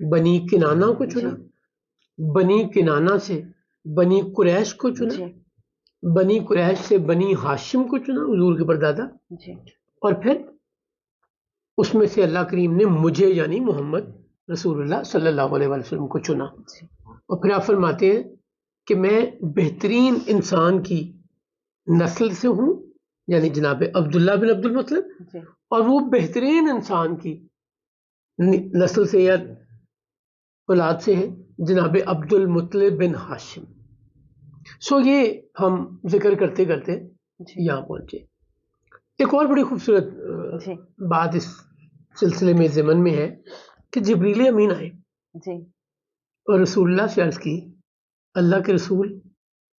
بنی کنانہ کو چنا، جی بنی کنانہ سے بنی قریش کو چنا، جی بنی قریش سے بنی ہاشم کو چنا، حضور کے پردادا، جی اور پھر اس میں سے اللہ کریم نے مجھے یعنی محمد رسول اللہ صلی اللہ علیہ وسلم کو چنا. جی اور پھر آپ فرماتے ہیں کہ میں بہترین انسان کی نسل سے ہوں، یعنی جناب عبداللہ بن عبد المطلب، جی اور وہ بہترین انسان کی نسل سے یا اولاد سے ہے جناب عبد المطلب بن ہاشم. سو یہ ہم ذکر کرتے کرتے جی یہاں پہنچے. ایک اور بڑی خوبصورت جی بات اس سلسلے میں ضمن میں ہے کہ جبریل امین آئے جی اور رسول اللہ سے عرض کی، اللہ کے رسول،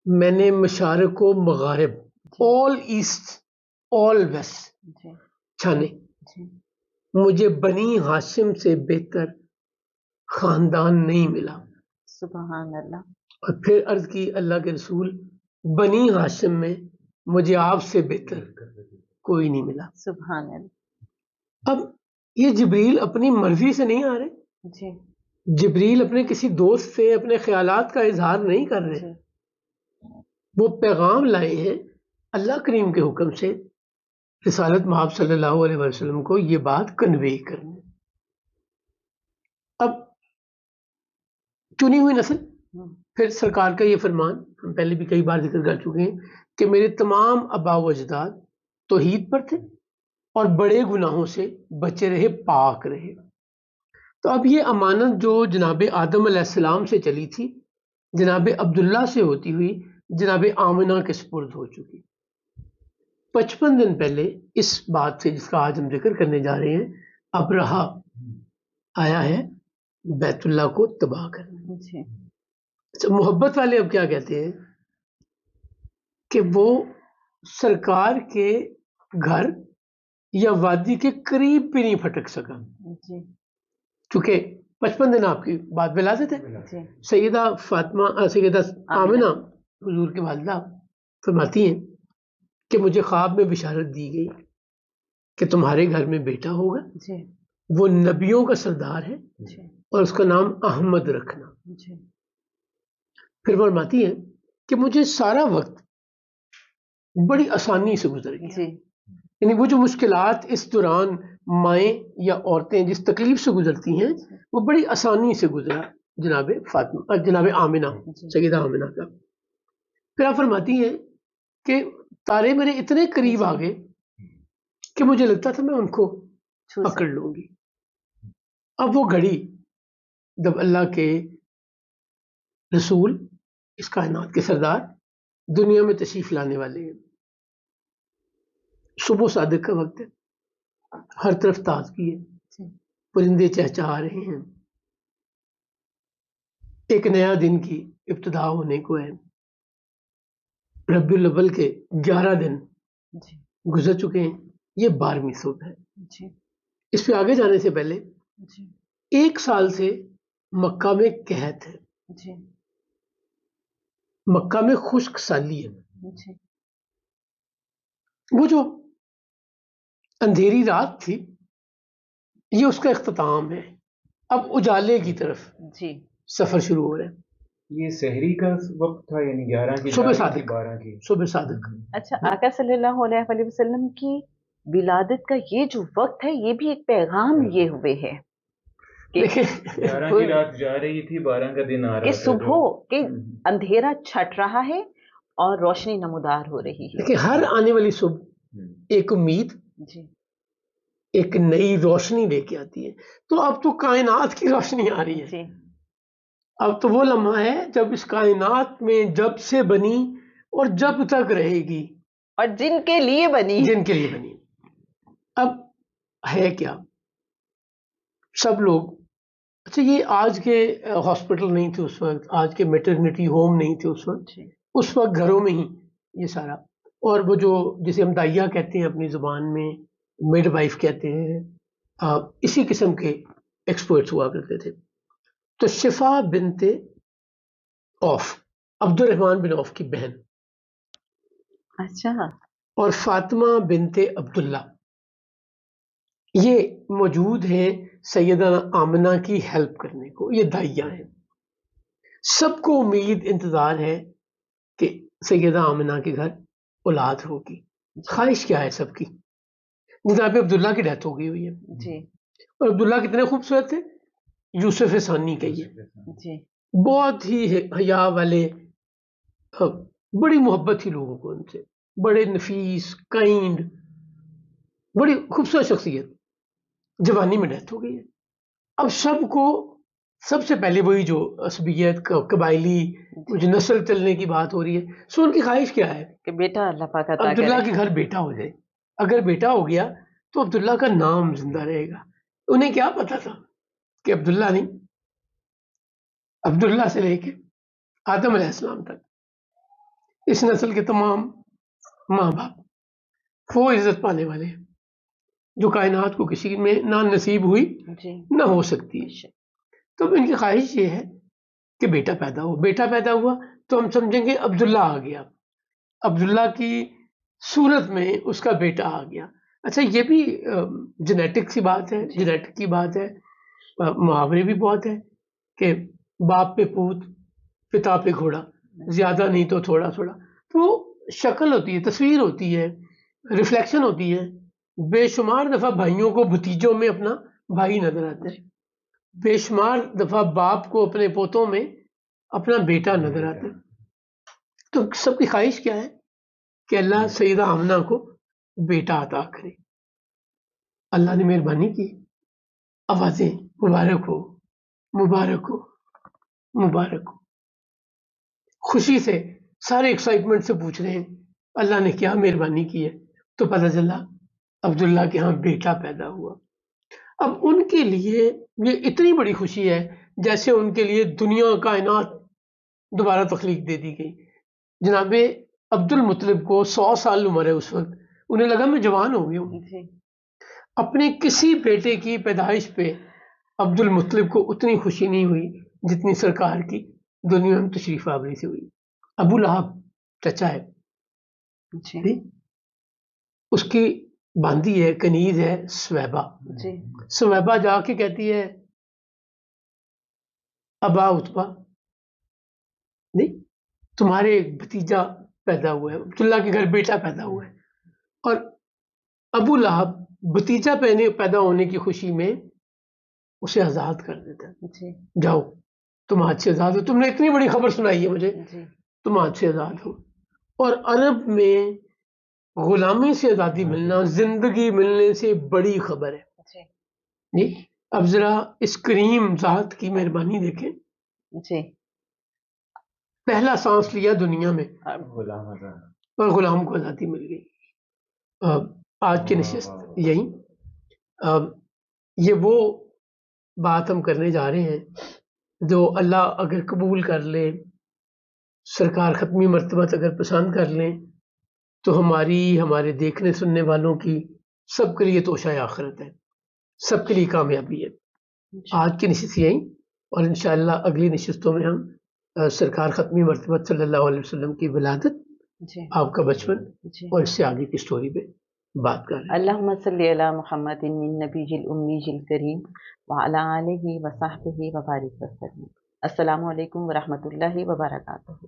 میں نے مشارق و مغارب، آل ایسٹ آل ویسٹ جی چھانے، جی مجھے بنی ہاشم سے بہتر خاندان نہیں ملا. سبحان اللہ. اور پھر عرض کی، اللہ کے رسول، بنی ہاشم میں مجھے آپ سے بہتر کوئی نہیں ملا. سبحان اللہ. اب یہ جبریل اپنی مرضی سے نہیں آ رہے، جی جبریل اپنے کسی دوست سے اپنے خیالات کا اظہار نہیں کر رہے، جی وہ پیغام لائے ہیں اللہ کریم کے حکم سے رسالت محمد صلی اللہ علیہ وسلم کو یہ بات کنوے کرنے. اب چنی ہوئی نسل، پھر سرکار کا یہ فرمان ہم پہلے بھی کئی بار ذکر کر چکے ہیں کہ میرے تمام آبا و اجداد توحید پر تھے اور بڑے گناہوں سے بچے رہے، پاک رہے. تو اب یہ امانت جو جناب آدم علیہ السلام سے چلی تھی، جناب عبداللہ سے ہوتی ہوئی جناب آمنہ کے سپرد ہو چکی. 55 دن پہلے اس بات سے جس کا آج ہم ذکر کرنے جا رہے ہیں، ابرہہ آیا ہے بیت اللہ کو تباہ کرنے. جی محبت والے اب کیا کہتے ہیں کہ وہ سرکار کے گھر یا وادی کے قریب بھی نہیں پھٹک سکا، جی چونکہ 55 دن آپ کی بات ولادت ہے. جی سیدہ فاطمہ، سیدہ آمنہ حضور کی والدہ فرماتی ہیں کہ مجھے خواب میں بشارت دی گئی کہ تمہارے گھر میں بیٹا ہوگا، جی وہ نبیوں کا سردار ہے جی اور اس کا نام احمد رکھنا. جی پھر فرماتی ہیں کہ مجھے سارا وقت بڑی آسانی سے گزر گیا، جی یعنی وہ جو مشکلات اس دوران مائیں یا عورتیں جس تکلیف سے گزرتی ہیں وہ بڑی آسانی سے گزرا جناب فاطمہ، جناب آمنہ، سیدہ آمنہ کا. پھر آپ فرماتی ہیں کہ تارے میرے اتنے قریب آ گئے کہ مجھے لگتا تھا میں ان کو پکڑ لوں گی. اب وہ گھڑی جب اللہ کے رسول، اس کائنات کے سردار، دنیا میں تشریف لانے والے ہیں. صبح صادق کا وقت ہے، ہر طرف تازگی ہے، پرندے چہچہا رہے ہیں، ایک نیا دن کی ابتدا ہونے کو ہے. ربیع الاول کے 11 دن گزر چکے ہیں، یہ 12ویں صبح ہے. اس پہ آگے جانے سے پہلے 1 سال سے مکہ میں قحط ہے، مکہ میں خشک سالی ہے. وہ جو اندھیری رات تھی یہ اس کا اختتام ہے، اب اجالے کی طرف سفر شروع ہو رہا ہے. یہ سحری کا وقت تھا، یعنی 11 کی صبح رات صادق، کی 12 کی. صبح صادق. اچھا، آقا صلی اللہ علیہ وسلم کی ولادت کا یہ جو وقت ہے یہ بھی ایک پیغام لیے ہوئے ہے کہ 11 کی رات جا رہی تھی، 12 کا دن آ رہا تھا، صبح کہ اندھیرا چھٹ رہا ہے اور روشنی نمودار ہو رہی ہے. دیکھیں ہر آنے والی صبح ایک امید، ایک نئی روشنی لے کے آتی ہے. تو اب تو کائنات کی روشنی آ رہی ہے. اب تو وہ لمحہ ہے جب اس کائنات میں جب سے بنی اور جب تک رہے گی، اور جن کے لیے بنی. اب ہے کیا، سب لوگ، اچھا یہ آج کے ہاسپٹل نہیں تھے اس وقت، آج کے میٹرنٹی ہوم نہیں تھے اس وقت گھروں میں ہی یہ سارا. اور وہ جو جسے ہم دائیا کہتے ہیں اپنی زبان میں، مڈ وائف کہتے ہیں، اسی قسم کے ایکسپرٹس ہوا کرتے تھے. تو شفا بنت اوف، عبد الرحمن بن اوف کی بہن، اچھا، اور فاطمہ بنت عبداللہ، یہ موجود ہیں سیدنا آمنہ کی ہیلپ کرنے کو، یہ داعیہ ہیں. سب کو امید انتظار ہے کہ سیدہ آمنہ کے گھر اولاد ہوگی. خواہش کیا ہے سب کی؟ جناب عبداللہ کی ڈیتھ ہو گئی ہوئی ہے جی اور عبداللہ کتنے خوبصورت تھے، یوسف ثانی کہیے، جی بہت ہی حیا والے، بڑی محبت تھی لوگوں کو ان سے، بڑے نفیس، کائنڈ، بڑی خوبصورت شخصیت. جوانی میں ڈیتھ ہو گئی ہے. اب سب کو سب سے پہلے وہی جو عصبیت قبائلی جو نسل چلنے کی بات ہو رہی ہے، سو ان کی خواہش کیا ہے کہ بیٹا اللہ پاک عطا عبداللہ کرے. کے گھر بیٹا ہو جائے. اگر بیٹا ہو گیا تو عبداللہ کا نام زندہ رہے گا. انہیں کیا پتا تھا کہ عبداللہ نہیں، عبداللہ سے لے کے آدم علیہ السلام تک اس نسل کے تمام ماں باپ وہ عزت پانے والے ہیں جو کائنات کو کسی میں نہ نصیب ہوئی جی نہ ہو سکتی ہے. تو اب ان کی خواہش یہ ہے کہ بیٹا پیدا ہو. بیٹا پیدا ہوا تو ہم سمجھیں گے عبداللہ آ گیا، عبداللہ کی صورت میں اس کا بیٹا آ گیا. اچھا یہ بھی جینیٹک سی بات ہے، جینیٹک کی بات ہے. محاورے بھی بہت ہے کہ باپ پہ پوت، پتا پہ گھوڑا، زیادہ نہیں تو تھوڑا تھوڑا. تو شکل ہوتی ہے، تصویر ہوتی ہے، ریفلیکشن ہوتی ہے. بے شمار دفعہ بھائیوں کو بھتیجوں میں اپنا بھائی نظر آتا ہے، بے شمار دفعہ باپ کو اپنے پوتوں میں اپنا بیٹا نظر آتا ہے. تو سب کی خواہش کیا ہے کہ اللہ سیدہ آمنہ کو بیٹا عطا کرے. اللہ نے مہربانی کی. آوازیں مبارک ہو، مبارک ہو، مبارک ہو. خوشی سے سارے ایکسائٹمنٹ سے پوچھ رہے ہیں اللہ نے کیا مہربانی کی ہے. تو پتہ چلا عبداللہ کے ہاں بیٹا پیدا ہوا. اب ان کے لیے یہ اتنی بڑی خوشی ہے جیسے ان کے لیے دنیا کائنات دوبارہ تخلیق دے دی گئی. جناب عبد المطلب کو 100 سال عمر ہے اس وقت، انہیں لگا میں جوان ہو گیا ہوں. جی اپنے کسی بیٹے کی پیدائش پہ عبد المطلب کو اتنی خوشی نہیں ہوئی جتنی سرکار کی دنیا میں تشریف آوری سے ہوئی. ابو لہب چچا ہے، جی اس کی باندھی ہے، کنیز ہے سویبہ. جی سویبہ جا کے کہتی ہے ابا اتبا، نہیں تمہارے ایک بھتیجا پیدا ہوا ہے، عبداللہ کے گھر بیٹا پیدا ہوا ہے. اور ابو لہب بھتیجا پیدا ہونے کی خوشی میں اسے آزاد کر دیتا ہے. جی جاؤ تم آج سے آزاد ہو، تم نے اتنی بڑی خبر سنائی ہے مجھے، جی تم آج سے آزاد ہو. اور عرب میں غلامی سے آزادی ملنا زندگی ملنے سے بڑی خبر ہے. جی نہیں اب ذرا اس کریم ذات کی مہربانی دیکھیں، جی پہلا سانس لیا دنیا میں غلام آزاد. اور غلام کو آزادی مل گئی. آج کی نشست یہی، یہ وہ بات ہم کرنے جا رہے ہیں جو اللہ اگر قبول کر لے، سرکار ختمی مرتبہ اگر پسند کر لیں تو ہمارے دیکھنے سننے والوں کی سب کے لیے توشہ آخرت ہے، سب کے لیے کامیابی ہے. آج کی نشست یہی، اور انشاءاللہ اگلی نشستوں میں ہم سرکار ختمی مرتبہ صلی اللہ علیہ وسلم کی ولادت، جی آپ کا بچپن جی اور اس سے آگے کی سٹوری پہ بات کر رہے ہیں. اللہم صلی علی محمد النبی الامی الکریم وعلی آلہ وصحبہ وبارک وسلم. السلام علیکم ورحمۃ اللہ وبرکاتہ.